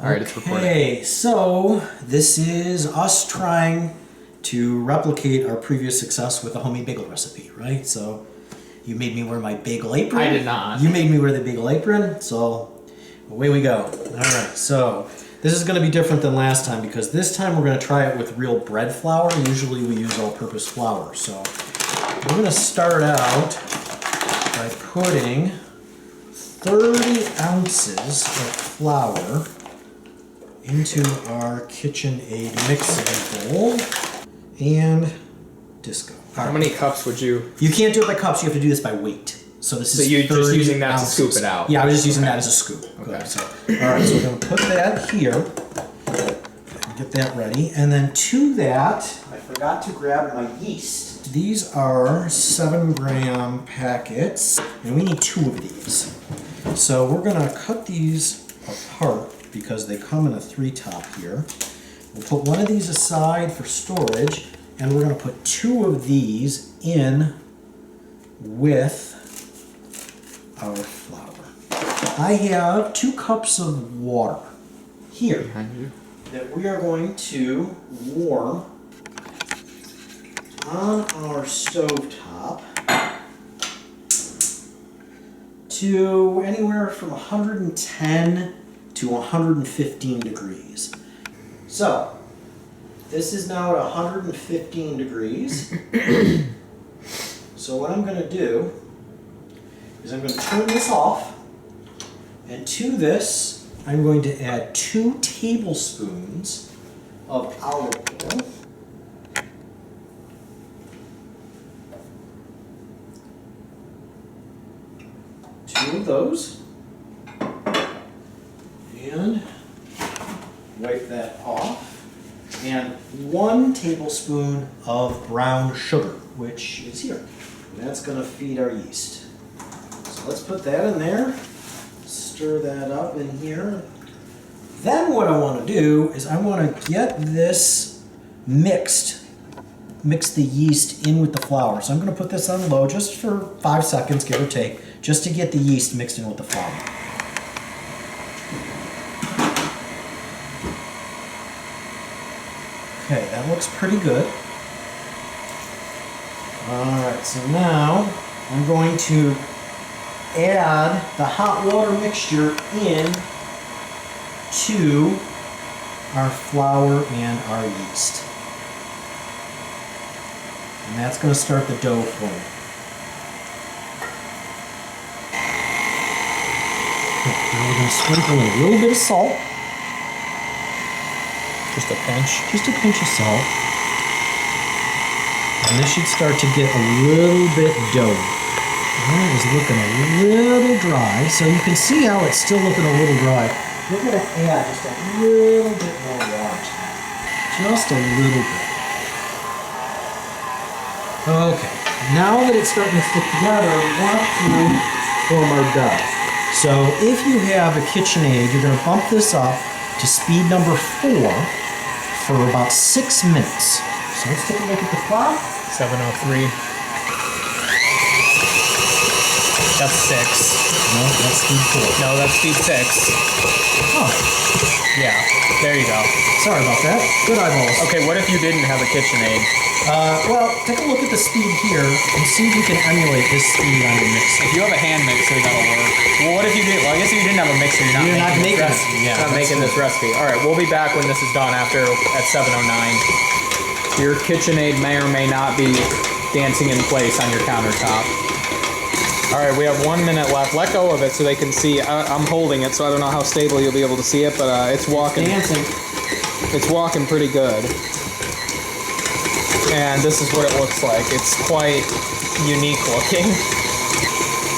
All right, it's recording. Okay, so this is us trying to replicate our previous success with a homemade bagel recipe, right? So you made me wear my bagel apron. I did not. You made me wear the bagel apron, so away we go. All right, so this is going to be different than last time because this time we're going to try it with real bread flour. Usually we use all-purpose flour. So we're going to start out by putting 30 ounces of flour into our KitchenAid mixing bowl and disco. How many cups would you? You can't do it by cups, you have to do this by weight. So this is you're 30 just using that ounces. to scoop it out? Yeah, I was just using that as a scoop. Okay. So, alright, so we're going to put that here. Get that ready. And then to that, I forgot to grab my yeast. These are 7-gram packets, and we need 2 of these. So we're going to cut these apart because they come in a 3-top here. We'll put one of these aside for storage, and we're going to put 2 of these in with our flour. I have 2 cups of water here that we are going to warm on our stovetop to anywhere from 110 to 115 degrees. So, this is now at 115 degrees. So what I'm going to do is I'm going to turn this off, and to this I'm going to add 2 tablespoons of olive oil. Two of those, and wipe that off, and 1 tablespoon of brown sugar, which is here. And that's going to feed our yeast. So let's put that in there, stir that up in here. Then what I want to do is I want to get this mix the yeast in with the flour. So I'm going to put this on low just for 5 seconds, give or take, just to get the yeast mixed in with the flour. Okay, that looks pretty good. Alright, so now I'm going to add the hot water mixture in to our flour and our yeast. And that's going to start the dough flowing. Now we're going to sprinkle in a little bit of salt. Just a pinch. Just a pinch of salt. And this should start to get a little bit doughy. That is looking a little dry, so you can see how it's still looking a little dry. We're going to add just a little bit more water to that. Just a little bit. Okay, now that it's starting to stick together, we want to form our dough. So if you have a KitchenAid, you're going to bump this up to speed number 4 for about 6 minutes. So let's take a look at the clock. 7:03. That's 6. No, that's speed 4. No, that's speed 6. Oh, Yeah, there you go. sorry about that. Good eyeballs. Okay, what if you didn't have a KitchenAid? Well, take a look at the speed here and see if you can emulate this speed on your mixer. If you have a hand mixer, that'll work. Well, what if you did? Well, I guess if you didn't have a mixer, you're not making this recipe. it. Yeah, Not that's making this recipe. All right, we'll be back when this is done at 7:09. Your KitchenAid may or may not be dancing in place on your countertop. All right, we have 1 minute left. Let go of it so they can see. I'm holding it, so I don't know how stable you'll be able to see it, but it's walking. Dancing. It's walking pretty good. And this is what it looks like. It's quite unique looking.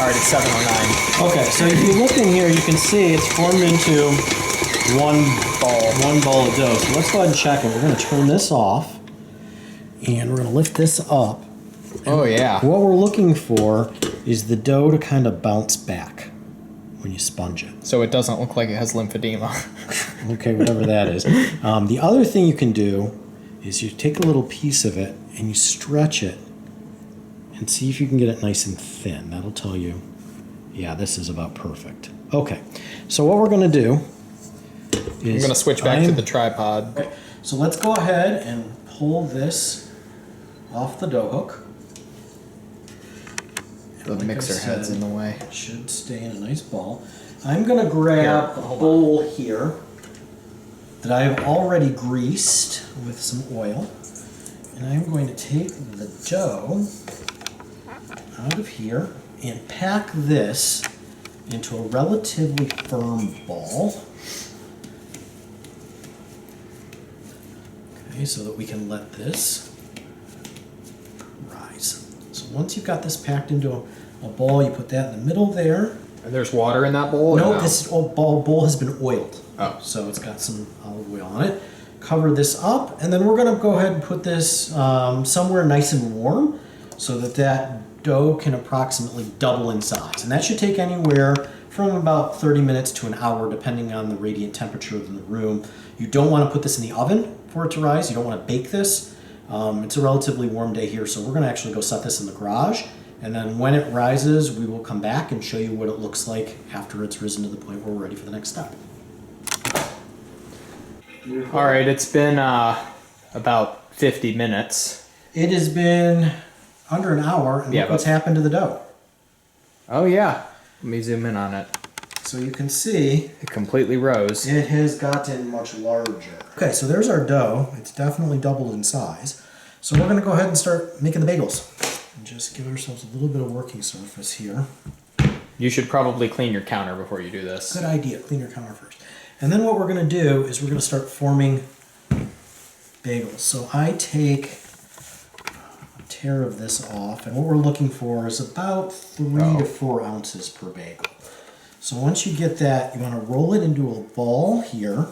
All right, it's 7:09. Okay, so if you look in here, you can see it's formed into one ball of dough. So let's go ahead and check it. We're going to turn this off, and we're going to lift this up. Oh, yeah. What we're looking for is the dough to kind of bounce back when you sponge it. So it doesn't look like it has lymphedema. Okay, whatever that is. The other thing you can do is you take a little piece of it and you stretch it and see if you can get it nice and thin. That'll tell you, yeah, this is about perfect. Okay, so what we're going to do I'm gonna switch back to the tripod. Okay, so let's go ahead and pull this off the dough hook. The mixer head's in the way. It should stay in a nice ball. I'm gonna grab a bowl here that I have already greased with some oil. And I'm going to take the dough out of here and pack this into a relatively firm ball. Okay, so that we can let this rise. So once you've got this packed into a ball, you put that in the middle there. And there's water in that bowl? No, this bowl has been oiled. Oh. So it's got some olive oil on it. Cover this up, and then we're going to go ahead and put this somewhere nice and warm so that that dough can approximately double in size. And that should take anywhere from about 30 minutes to an hour, depending on the radiant temperature in the room. You don't want to put this in the oven for it to rise. You don't want to bake this. It's a relatively warm day here, so we're going to actually go set this in the garage. And then when it rises, we will come back and show you what it looks like after it's risen to the point where we're ready for the next step. All right, it's been about 50 minutes. It has been under an hour, and look what's happened to the dough. Oh yeah, let me zoom in on it. So you can see it completely rose. It has gotten much larger. Okay, so there's our dough. It's definitely doubled in size. So we're gonna go ahead and start making the bagels. And just give ourselves a little bit of working surface here. You should probably clean your counter before you do this. Good idea, clean your counter first. And then what we're going to do is we're going to start forming bagels. So I take a tear of this off, and what we're looking for is about 3 to 4 ounces per bagel. So once you get that, you want to roll it into a ball here,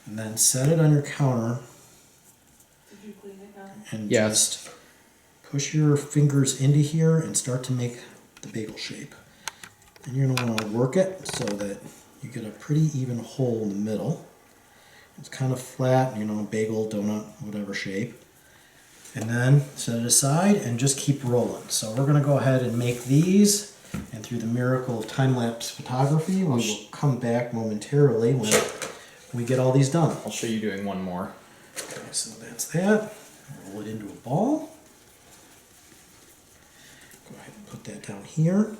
and then set it on your counter. Did you clean it now? And just push your fingers into here and start to make the bagel shape. And you're going to want to work it so that you get a pretty even hole in the middle. It's kind of flat, you know, bagel, donut, whatever shape. And then set it aside and just keep rolling. So we're going to go ahead and make these, and through the miracle of time-lapse photography, we will come back momentarily when we get all these done. I'll show you doing one more. Okay, so that's that. Roll it into a ball. Go ahead and put that down here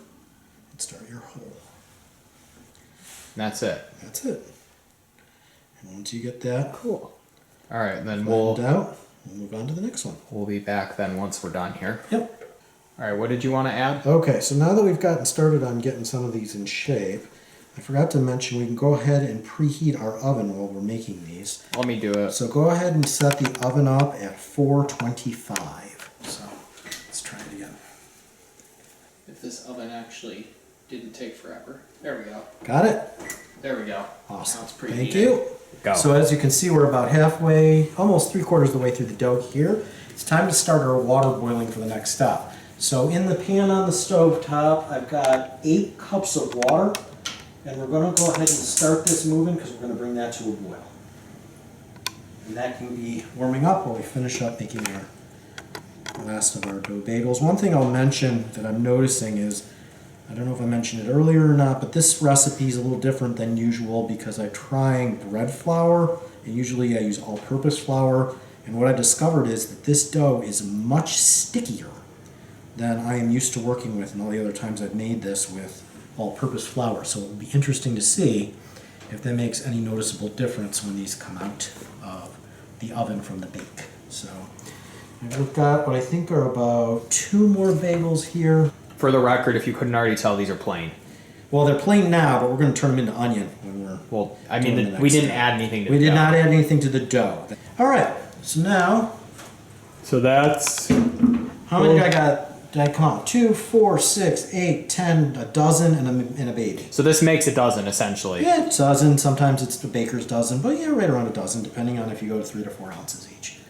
and start your hole. That's it. That's it. And once you get that cool. All right, then we'll move on to the next one. We'll be back then once we're done here. Yep. All right, what did you want to add? Okay, so now that we've gotten started on getting some of these in shape, I forgot to mention we can go ahead and preheat our oven while we're making these. Let me do it. So go ahead and set the oven up at 425. So let's try it again. If this oven actually didn't take forever. There we go. Got it? There we go. Awesome. Now it's preheated. Thank you. Go. So as you can see, we're about halfway, almost 3/4 of the way through the dough here. It's time to start our water boiling for the next step. So in the pan on the stove top, I've got 8 cups of water, and we're going to go ahead and start this moving because we're going to bring that to a boil. And that can be warming up while we finish up making our last of our dough bagels. One thing I'll mention that I'm noticing is, I don't know if I mentioned it earlier or not, but this recipe is a little different than usual because I'm trying bread flour, and usually I use all-purpose flour. And what I discovered is that this dough is much stickier than I am used to working with and all the other times I've made this with all-purpose flour. So it will be interesting to see if that makes any noticeable difference when these come out of the oven from the bake. So I've got what I think are about 2 more bagels here. For the record, if you couldn't already tell, these are plain. Well, they're plain now, but we're going to turn them into onion when we're Well, I mean, we didn't add anything to the dough. We did not add anything to the dough. All right, so now... So that's... How many did I got? Did I come out? 2, 4, 6, 8, 10, a dozen, and a baby. So this makes a dozen, essentially. Yeah, a dozen. Sometimes it's the baker's dozen, but yeah, right around a dozen, depending on if you go to 3 to 4 ounces each.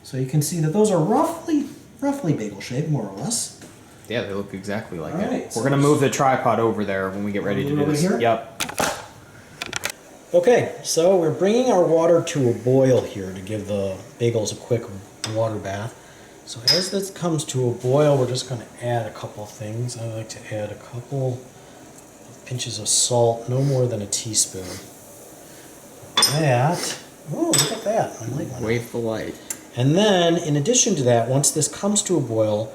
So you can see that those are roughly bagel shaped, more or less. Yeah, they look exactly like All it. right, We're going to move the tripod over there when we get ready to do this. Here? Yep. Okay, so we're bringing our water to a boil here to give the bagels a quick water bath. So as this comes to a boil, we're just going to add a couple things. I like to add a couple of pinches of salt, no more than a teaspoon. that. Oh, look at that. My light went off. Wave the light. And then, in addition to that, once this comes to a boil,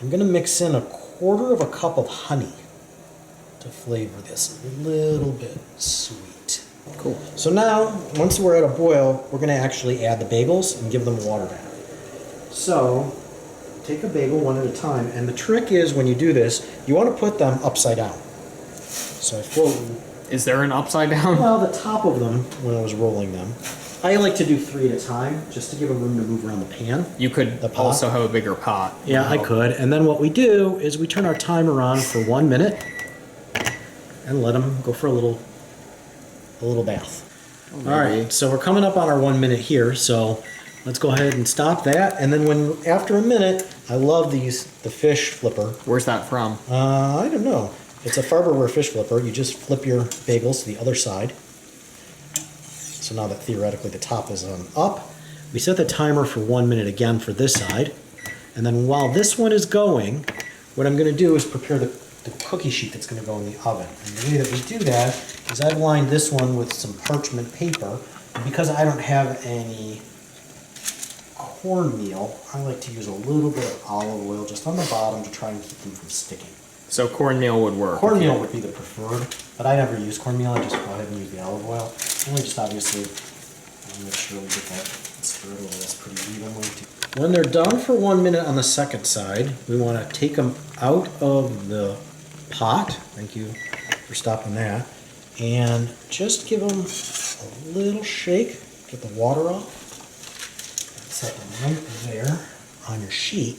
I'm going to mix in 1/4 cup of honey to flavor this a little bit sweet. Cool. So now, once we're at a boil, we're going to actually add the bagels and give them a water bath. So, take a bagel one at a time, and the trick is when you do this, you want to put them upside down. So I float. Is there an upside down? Well, the top of them, when I was rolling them, I like to do 3 at a time, just to give them room to move around the pan. You could The pot? also have a bigger pot. Yeah, I could. And then what we do is we turn our timer on for 1 minute and let them go for a little bath. Oh, All right, so we're coming up on our 1 minute here, so let's go ahead and stop that. And then after a minute, I love the fish flipper. Where's that from? I don't know. It's a Farberware fish flipper. You just flip your bagels to the other side. So now that theoretically the top is on up, we set the timer for 1 minute again for this side. And then while this one is going, what I'm going to do is prepare the cookie sheet that's going to go in the oven. And the way that we do that is I've lined this one with some parchment paper. And because I don't have any cornmeal, I like to use a little bit of olive oil just on the bottom to try and keep them from sticking. So cornmeal would work. Cornmeal would be the preferred, but I never use cornmeal. I just go ahead and use the olive oil. And we just obviously make sure we get that stirred over this pretty evenly. When they're done for 1 minute on the second side, we want to take them out of the pot. Thank you for stopping that. And just give them a little shake, get the water off. Set them right there on your sheet.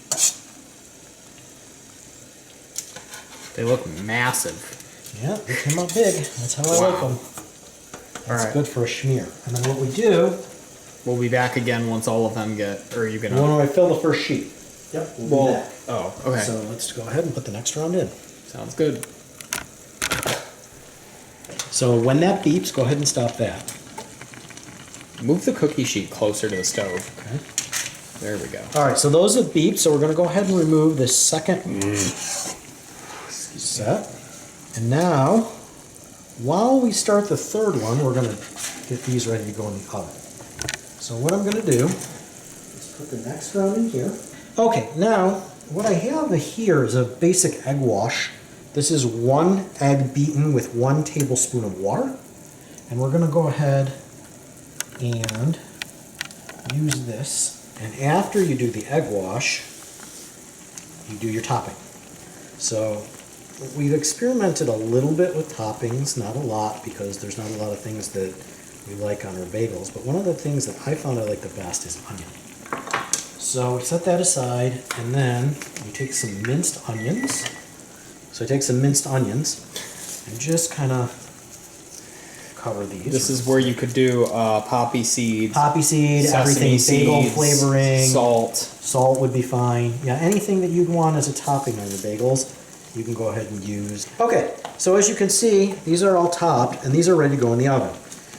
They look massive. Yeah, they came out big. That's how I like them. That's All right. good for a schmear. And then what we do, We'll be back again once all of them get. Or are you gonna? when I fill the first sheet. Yep, we'll do that. Oh, okay. So let's go ahead and put the next round in. Sounds good. So when that beeps, go ahead and stop that. Move the cookie sheet closer to the stove. Okay. There we go. All right, so those have beeped. So we're going to go ahead and remove this second set. And now, while we start the third one, we're going to get these ready to go in the oven. So what I'm going to do is put the next round in here. Okay, now what I have here is a basic egg wash. This is 1 egg beaten with 1 tablespoon of water. And we're going to go ahead and use this. And after you do the egg wash, you do your topping. So we've experimented a little bit with toppings, not a lot, because there's not a lot of things that we like on our bagels. But one of the things that I found I like the best is onion. So set that aside, and then we take some minced onions. So I take some minced onions and just kind of cover these. This is where you could do poppy seeds, Poppy seed, sesame everything, bagel seeds, flavoring. salt. Salt would be fine. Yeah, anything that you'd want as a topping on your bagels, you can go ahead and use. Okay, so as you can see, these are all topped, and these are ready to go in the oven.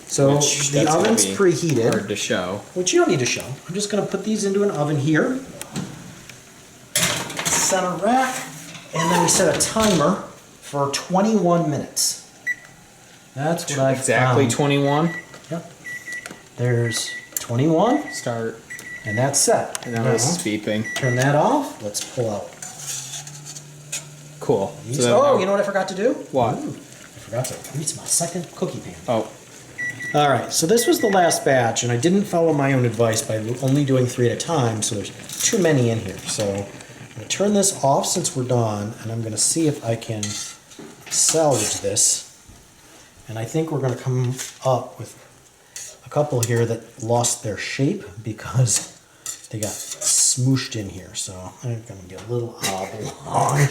So Which, the that's gonna oven's be preheated, Hard to show. which you don't need to show. I'm just going to put these into an oven here. Center rack, and then we set a timer for 21 minutes. That's what I've Exactly found. 21. Yep. There's 21, Start. and that's set. And now this is beeping. Turn that off. Let's pull out. Cool. These. So then Oh, now- you know what I forgot to do? What? Ooh, I forgot to grease my second cookie pan. Oh, All right, so this was the last batch, and I didn't follow my own advice by only doing 3 at a time, so there's too many in here. So I'm going to turn this off since we're done, and I'm going to see if I can salvage this. And I think we're going to come up with a couple here that lost their shape because they got smooshed in here. So I'm going to get a little oblong.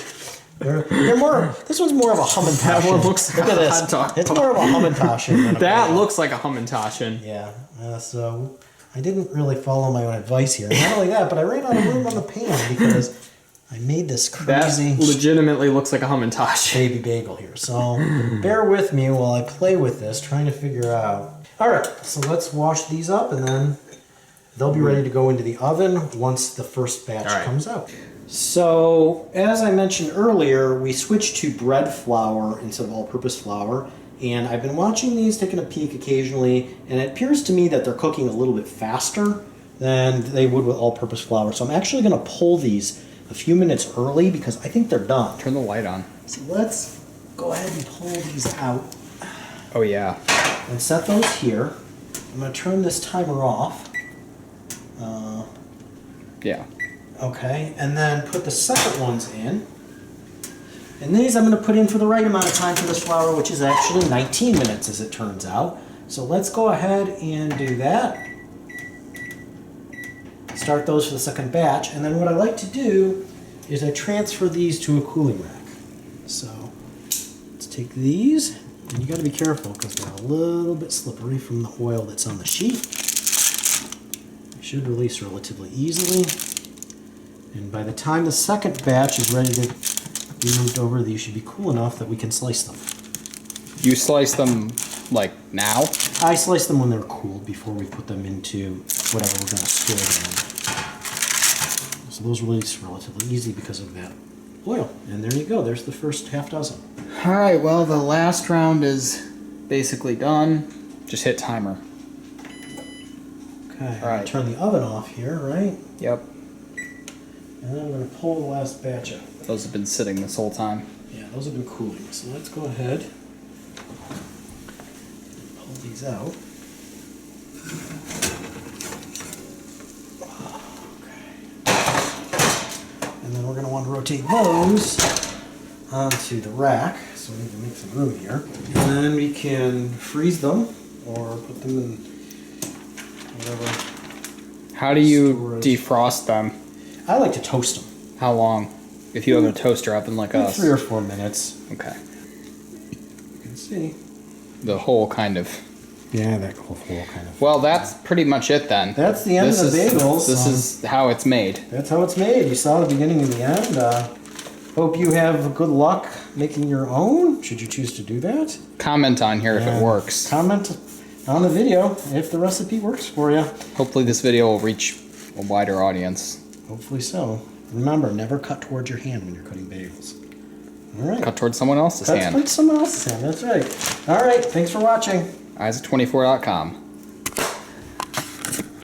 They're more. This one's more of a Hummintosh. That one looks Look like at a this. hot dog. It's more of a Hummintosh. than a that bagel. looks like a Hummintosh. Yeah. So I didn't really follow my own advice here. Not only that, but I ran out of room on the pan because I made this That crazy legitimately looks like a Hummintosh. baby bagel here. So bear with me while I play with this, trying to figure out. All right. So let's wash these up, and then they'll be ready to go into the oven once the first batch All right. comes out. So, as I mentioned earlier, we switched to bread flour instead of all-purpose flour, And I've been watching these, taking a peek occasionally, and it appears to me that they're cooking a little bit faster than they would with all-purpose flour. So I'm actually going to pull these a few minutes early because I think they're done. Turn the light on. So let's go ahead and pull these out Oh yeah. and set those here. I'm going to turn this timer off. Yeah. Okay, and then put the second ones in. And these I'm going to put in for the right amount of time for this flour, which is actually 19 minutes as it turns out. So let's go ahead and do that. Start those for the second batch. And then what I like to do is I transfer these to a cooling rack. So let's take these, and you got to be careful because they're a little bit slippery from the oil that's on the sheet. They should release relatively easily. And by the time the second batch is ready to be moved over, these should be cool enough that we can slice them. You slice them like now? I slice them when they're cooled before we put them into whatever we're going to store them in. So those release relatively easy because of that oil. And there you go. There's the first half dozen. All right. Well, the last round is basically done. Just hit timer. Okay. All right. Turn the oven off here, right? Yep. And then I'm going to pull the last batch up. Those have been sitting this whole time. Yeah, those have been cooling. So let's go ahead and pull these out. Okay. And then we're going to want to rotate those onto the rack. So we need to make some room here. And then we can freeze them or put them in whatever. How do you storage. defrost them? I like to toast them. How long? If you have a toaster oven like us. 3 or 4 minutes. Okay. You can see. The whole kind of. Yeah, that whole kind of. Well, that's pretty much it then. That's the end of the bagels. This is how it's made. That's how it's made. You saw the beginning and the end. Hope you have good luck making your own, should you choose to do that. Comment on here if it And works. Comment on the video if the recipe works for you. Hopefully this video will reach a wider audience. Hopefully so. Remember, never cut towards your hand when you're cutting bagels. All right. Cut towards someone else's Cut hand. towards someone else's hand. That's right. All right. Thanks for watching. Isaac24.com.